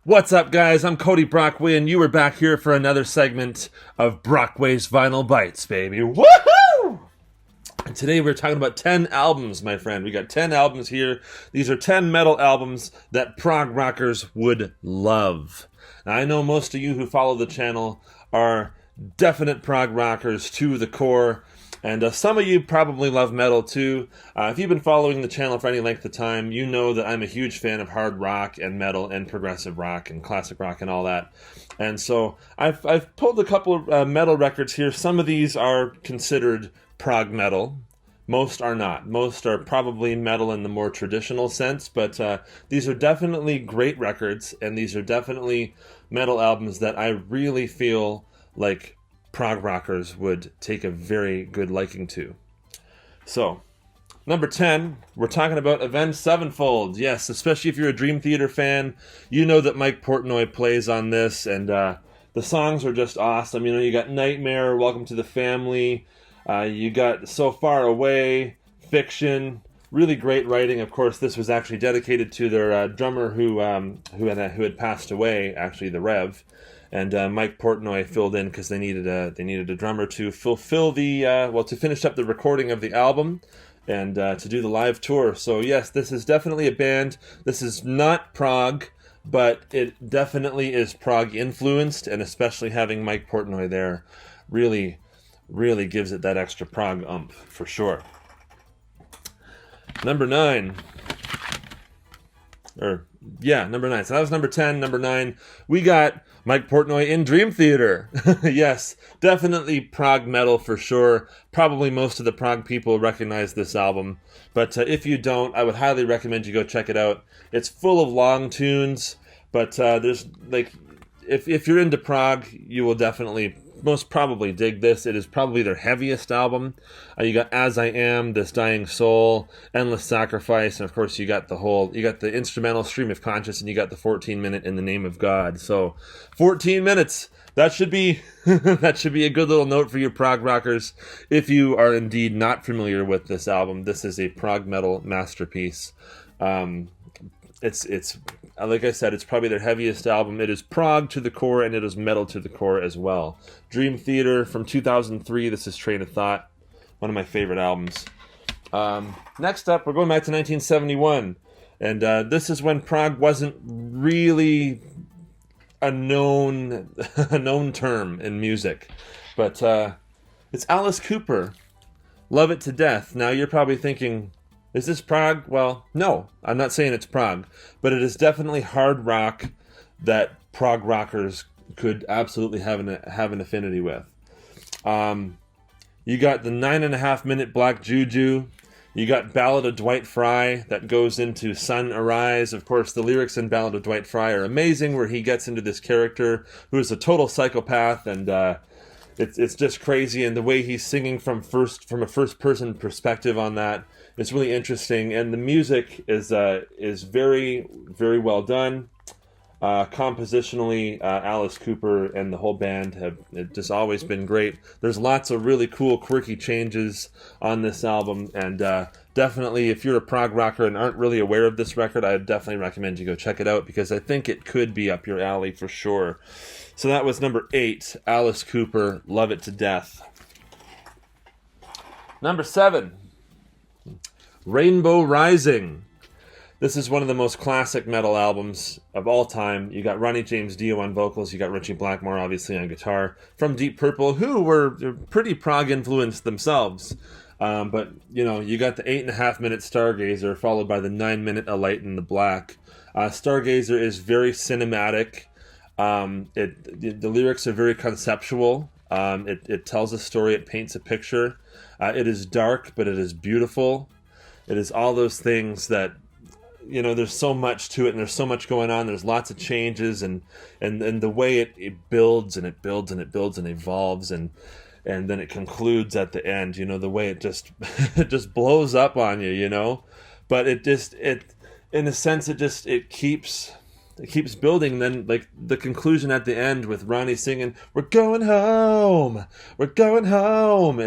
What's up, guys? I'm Cody Brockway, and you are back here for another segment of Brockway's Vinyl Bites, baby. Woohoo! And today we're talking about 10 albums, my friend. We got 10 albums here. These are 10 metal albums that prog rockers would love. Now, I know most of you who follow the channel are definite prog rockers to the core. And some of you probably love metal too. If you've been following the channel for any length of time, you know that I'm a huge fan of hard rock and metal and progressive rock and classic rock and all that. And so I've pulled a couple of metal records here. Some of these are considered prog metal. Most are not. Most are probably metal in the more traditional sense, but these are definitely great records, and these are definitely metal albums that I really feel like prog rockers would take a very good liking to. So, number 10, we're talking about Avenged Sevenfold. Yes, especially if you're a Dream Theater fan, you know that Mike Portnoy plays on this, and the songs are just awesome. You know, you got Nightmare, Welcome to the Family, you got So Far Away, Fiction, really great writing. Of course, this was actually dedicated to their drummer who had passed away, actually, the Rev. And Mike Portnoy filled in because they needed a drummer to fulfill to finish up the recording of the album and to do the live tour. So yes, this is definitely a band. This is not prog, but it definitely is prog influenced, and especially having Mike Portnoy there really, really gives it that extra prog oomph for sure. Number 9. Number 9. So that was number 10. Number 9, we got Mike Portnoy in Dream Theater. Yes, definitely prog metal for sure. Probably most of the prog people recognize this album. But if you don't, I would highly recommend you go check it out. It's full of long tunes, but there's if you're into prog, you will definitely most probably dig this. It is probably their heaviest album. You got As I Am, This Dying Soul, Endless Sacrifice, and of course you got the instrumental Stream of Conscious, and you got the 14-minute In the Name of God. So 14 minutes. That should be that should be a good little note for you prog rockers. If you are indeed not familiar with this album, this is a prog metal masterpiece. It's like I said, it's probably their heaviest album. It is prog to the core, and it is metal to the core as well. Dream Theater from 2003. This is Train of Thought, one of my favorite albums. Next up, we're going back to 1971, and this is when prog wasn't really a known term in music, but it's Alice Cooper, Love It to Death. Now you're probably thinking, is this prog? Well, no, I'm not saying it's prog, but it is definitely hard rock that prog rockers could absolutely have an affinity with. You got the 9.5-minute Black Juju. You got Ballad of Dwight Fry that goes into Sun Arise. Of course, the lyrics in Ballad of Dwight Fry are amazing, where he gets into this character who is a total psychopath, and it's just crazy. And the way he's singing from a first-person perspective on that, it's really interesting, and the music is very, very well done. Compositionally, Alice Cooper and the whole band have just always been great. There's lots of really cool, quirky changes on this album, and definitely, if you're a prog rocker and aren't really aware of this record, I'd definitely recommend you go check it out, because I think it could be up your alley for sure. So that was number 8, Alice Cooper, Love It to Death. Number 7. Rainbow Rising. This is one of the most classic metal albums of all time. You got Ronnie James Dio on vocals. You got Richie Blackmore, obviously, on guitar. From Deep Purple, who were pretty prog-influenced themselves. But, you got the 8.5-minute Stargazer, followed by the 9-minute A Light in the Black. Stargazer is very cinematic. The lyrics are very conceptual. It tells a story. It paints a picture. It is dark, but it is beautiful. It is all those things that, there's so much to it, and there's so much going on. There's lots of changes, and the way it builds and it builds and it builds and evolves, and then it concludes at the end. The way it just it just blows up on you. But it in a sense it keeps building. Then, like, the conclusion at the end with Ronnie singing, "We're going home, we're going home."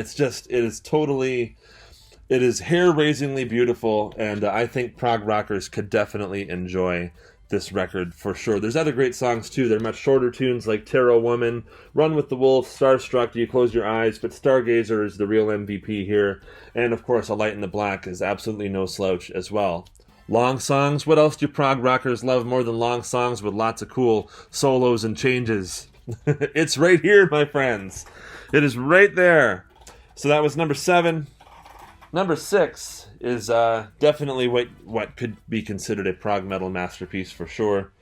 It is hair-raisingly beautiful, and I think prog rockers could definitely enjoy this record for sure. There's other great songs too. They're much shorter tunes like Tarot Woman, Run with the Wolf, Starstruck, Do You Close Your Eyes, but Stargazer is the real MVP here. And of course, A Light in the Black is absolutely no slouch as well. Long songs, what else do prog rockers love more than long songs with lots of cool solos and changes? It's right here, my friends. It is right there. So that was number 7. Number 6 is definitely what could be considered a prog metal masterpiece for sure.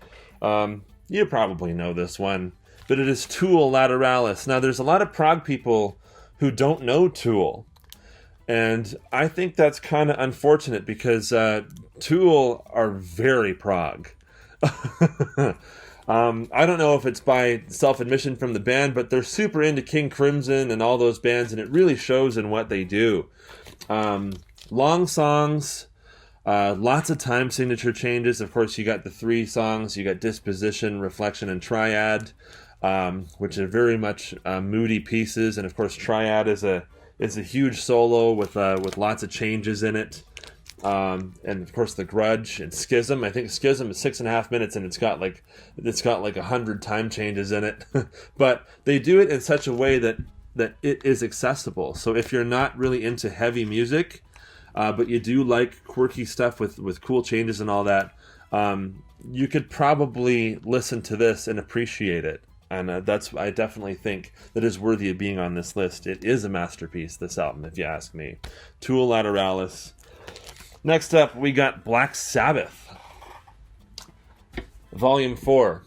You probably know this one, but it is TULE Lateralis. Now, there's a lot of prog people who don't know TULE, and I think that's kind of unfortunate because TULE are very prog. I don't know if it's by self-admission from the band, but they're super into King Crimson and all those bands, and it really shows in what they do. Long songs, lots of time signature changes. Of course, you got the 3 songs. You got Disposition, Reflection, and Triad, which are very much moody pieces. And of course, Triad is a huge solo with lots of changes in it. And of course, The Grudge and Schism. I think Schism is 6.5 minutes, and it's got like 100 time changes in it. But they do it in such a way that it is accessible. So if you're not really into heavy music, but you do like quirky stuff with cool changes and all that, you could probably listen to this and appreciate it. And I definitely think that is worthy of being on this list. It is a masterpiece, this album, if you ask me. TULE Lateralis. Next up, we got Black Sabbath, Volume 4.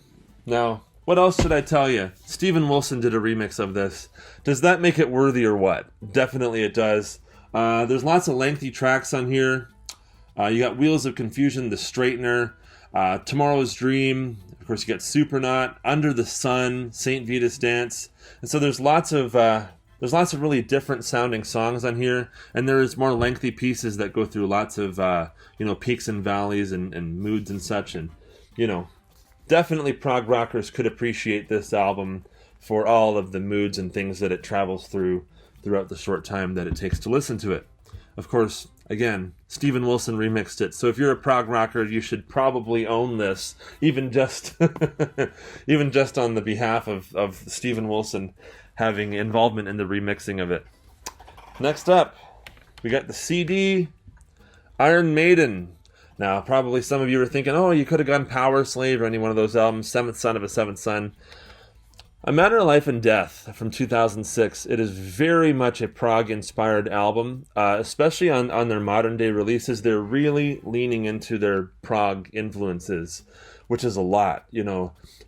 Now, what else should I tell you? Steven Wilson did a remix of this. Does that make it worthy or what? Definitely it does. There's lots of lengthy tracks on here. You got Wheels of Confusion, The Straightener, Tomorrow's Dream. Of course, you got Supernaut, Under the Sun, St. Vitus Dance. And so there's lots of really different sounding songs on here, and there's more lengthy pieces that go through lots of peaks and valleys and moods and such. And definitely prog rockers could appreciate this album for all of the moods and things that it travels throughout the short time that it takes to listen to it. Of course, again, Steven Wilson remixed it, so if you're a prog rocker, you should probably own this, even just on the behalf of Steven Wilson having involvement in the remixing of it. Next up, we got the CD, Iron Maiden. Now, probably some of you are thinking, oh, you could have gone Power Slave or any one of those albums, Seventh Son of a Seventh Son. A Matter of Life and Death from 2006. It is very much a prog-inspired album, especially on their modern-day releases. They're really leaning into their prog influences, which is a lot.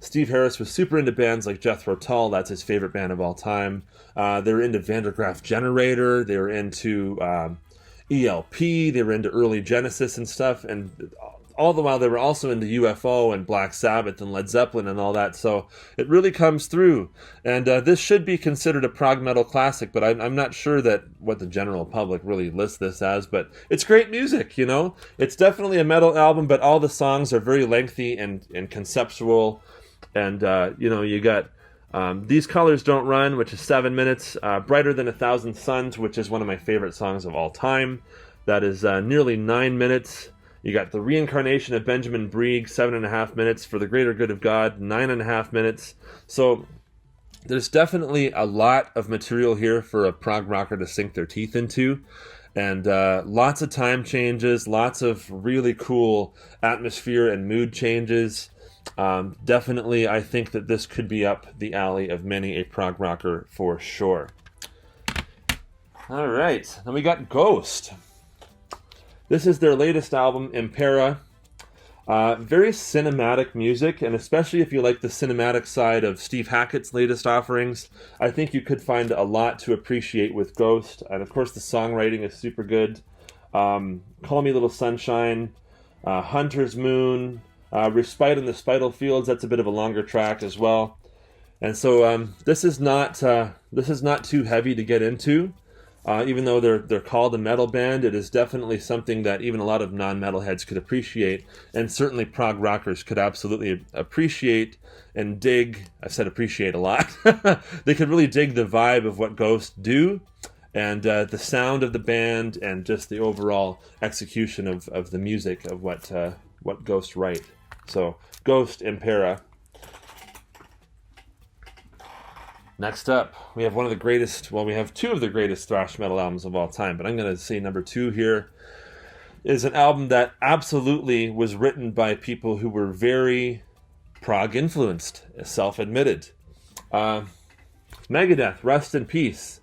Steve Harris was super into bands like Jethro Tull. That's his favorite band of all time. They were into Vandergraaf Generator. They were into ELP. They were into early Genesis and stuff. And all the while, they were also into UFO and Black Sabbath and Led Zeppelin and all that. So it really comes through. And this should be considered a prog metal classic, but I'm not sure that what the general public really lists this as. But it's great music, It's definitely a metal album, but all the songs are very lengthy and conceptual. And, you got These Colors Don't Run, which is 7 minutes. Brighter Than a Thousand Suns, which is one of my favorite songs of all time. That is nearly 9 minutes. You got The Reincarnation of Benjamin Brieg, 7.5 minutes. For the Greater Good of God, 9.5 minutes. So there's definitely a lot of material here for a prog rocker to sink their teeth into. And lots of time changes, lots of really cool atmosphere and mood changes. Definitely, I think that this could be up the alley of many a prog rocker for sure. All right, then we got Ghost. This is their latest album, Impera. Very cinematic music, and especially if you like the cinematic side of Steve Hackett's latest offerings, I think you could find a lot to appreciate with Ghost. And of course, the songwriting is super good. Call Me Little Sunshine, Hunter's Moon, Respite in the Spital Fields. That's a bit of a longer track as well. And so this is not too heavy to get into. Even though they're called a metal band, it is definitely something that even a lot of non-metal heads could appreciate, and certainly prog rockers could absolutely appreciate and dig. I've said appreciate a lot. They could really dig the vibe of what Ghost do, and the sound of the band, and just the overall execution of the music of what Ghost write. So Ghost, Impera. Next up, we have one of the greatest, well, we have two of the greatest thrash metal albums of all time, but I'm going to say number 2 here is an album that absolutely was written by people who were very prog influenced, self-admitted. Megadeth, Rest in Peace.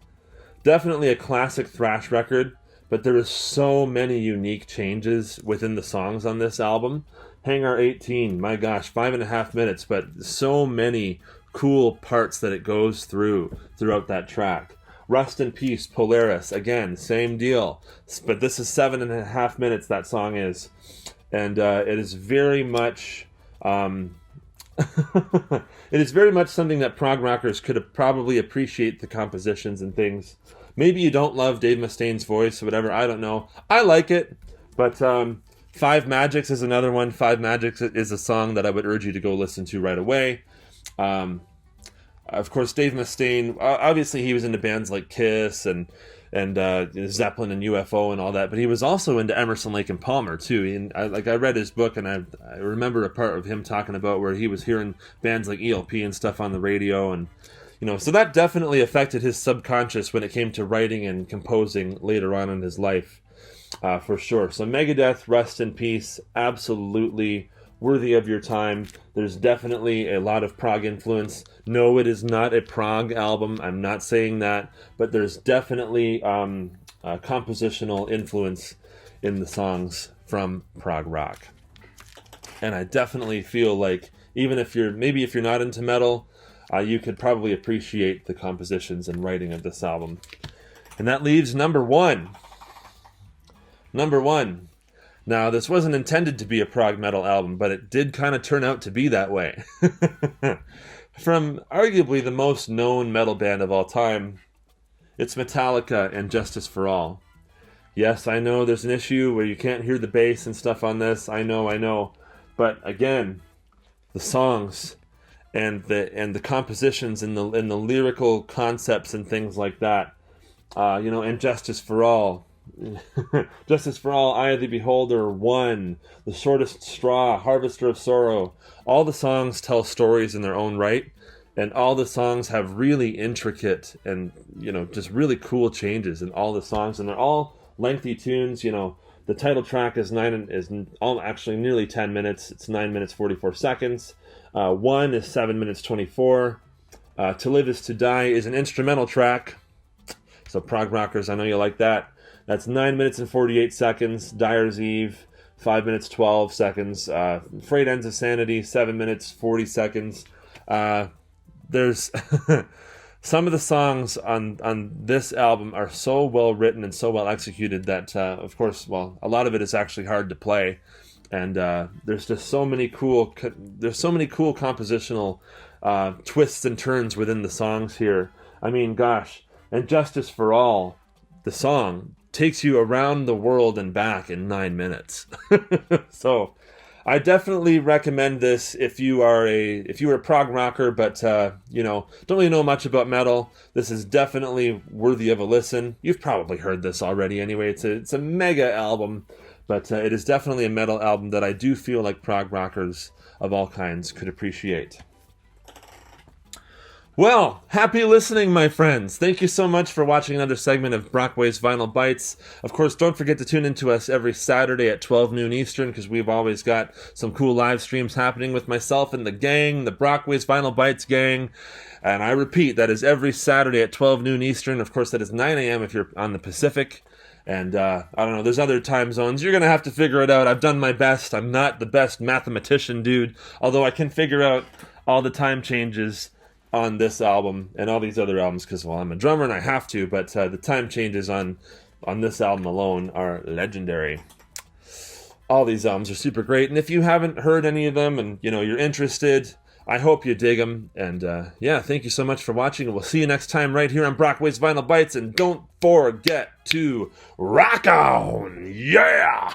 Definitely a classic thrash record, but there is so many unique changes within the songs on this album. Hangar 18, my gosh, 5.5 minutes, but so many cool parts that it goes throughout that track. Rest in Peace, Polaris, again, same deal. But this is 7.5 minutes, that song is. And it is very much... it is very much something that prog rockers could probably appreciate the compositions and things. Maybe you don't love Dave Mustaine's voice or whatever, I don't know. I like it, but Five Magics is another one. Five Magics is a song that I would urge you to go listen to right away. Of course, Dave Mustaine, obviously he was into bands like Kiss and Zeppelin and UFO and all that, but he was also into Emerson, Lake and Palmer too. And I read his book, and I remember a part of him talking about where he was hearing bands like ELP and stuff on the radio, and so that definitely affected his subconscious when it came to writing and composing later on in his life, for sure. So Megadeth, Rest in Peace, absolutely worthy of your time. There's definitely a lot of prog influence. No, it is not a prog album. I'm not saying that, but there's definitely compositional influence in the songs from prog rock. And I definitely feel like even if you're not into metal, you could probably appreciate the compositions and writing of this album. And that leaves number 1. Number 1. Now, this wasn't intended to be a prog metal album, but it did kind of turn out to be that way. From arguably the most known metal band of all time, it's Metallica and Justice for All. Yes, I know there's an issue where you can't hear the bass and stuff on this. I know. But again, the songs and the compositions and the lyrical concepts and things like that, and Justice for All. Justice for All, Eye of the Beholder, One, The Shortest Straw, Harvester of Sorrow. All the songs tell stories in their own right, and all the songs have really intricate and just really cool changes in all the songs, and they're all lengthy tunes. The title track is actually nearly 10 minutes. It's 9 minutes 44 seconds. One is 7 minutes 24. To Live Is to Die is an instrumental track. So Prog Rockers, I know you like that. That's 9 minutes and 48 seconds. Dyer's Eve, 5 minutes 12 seconds. Frayed Ends of Sanity, 7 minutes 40 seconds. There's some of the songs on this album are so well written and so well executed that, of course, a lot of it is actually hard to play. And there's just so many cool compositional twists and turns within the songs here. I mean, gosh, and Justice for All, the song, takes you around the world and back in 9 minutes. So I definitely recommend this if you are a prog rocker, but don't really know much about metal. This is definitely worthy of a listen. You've probably heard this already anyway. It's a mega album, but it is definitely a metal album that I do feel like prog rockers of all kinds could appreciate. Well, happy listening, my friends. Thank you so much for watching another segment of Brockway's Vinyl Bites. Of course, don't forget to tune in to us every Saturday at 12 noon Eastern, because we've always got some cool live streams happening with myself and the gang, the Brockway's Vinyl Bites gang. And I repeat, that is every Saturday at 12 noon Eastern. Of course, that is 9 a.m. if you're on the Pacific. And I don't know, there's other time zones. You're going to have to figure it out. I've done my best. I'm not the best mathematician, dude, although I can figure out all the time changes on this album and all these other albums, because I'm a drummer and I have to, but the time changes on this album alone are legendary. All these albums are super great, and if you haven't heard any of them and you're interested, I hope you dig them. And thank you so much for watching, and we'll see you next time right here on Brockway's Vinyl Bites. And don't forget to rock on, yeah.